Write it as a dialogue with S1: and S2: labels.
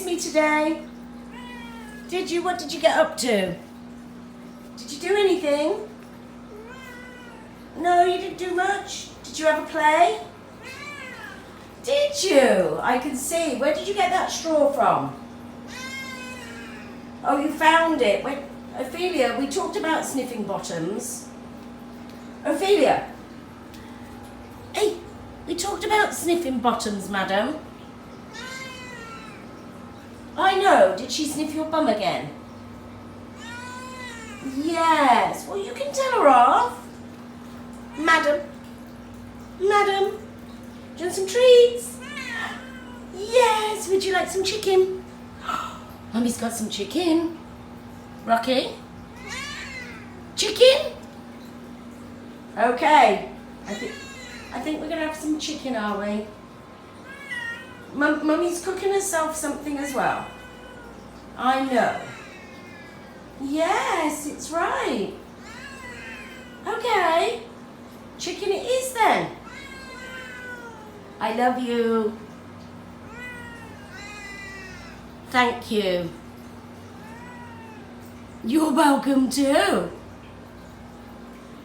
S1: me today? Did you? What did you get up to? Did you do anything? No, you didn't do much. Did you have a play? Did you? I can see. Where did you get that straw from? Oh, you found it. When, Ophelia, we talked about sniffing bottoms. Ophelia. Hey, we talked about sniffing bottoms, madam. I know. Did she sniff your bum again? Yes. Well, you can tell her off. Madam. Madam. Do you want some treats? Yes. Would you like some chicken? Mummy's got some chicken. Rocky? Chicken? Okay. I think we're going to have some chicken, are we? Mummy's cooking herself something as well. I know. Yes, it's right. Okay. Chicken it is then. I love you. Thank you. You're welcome too.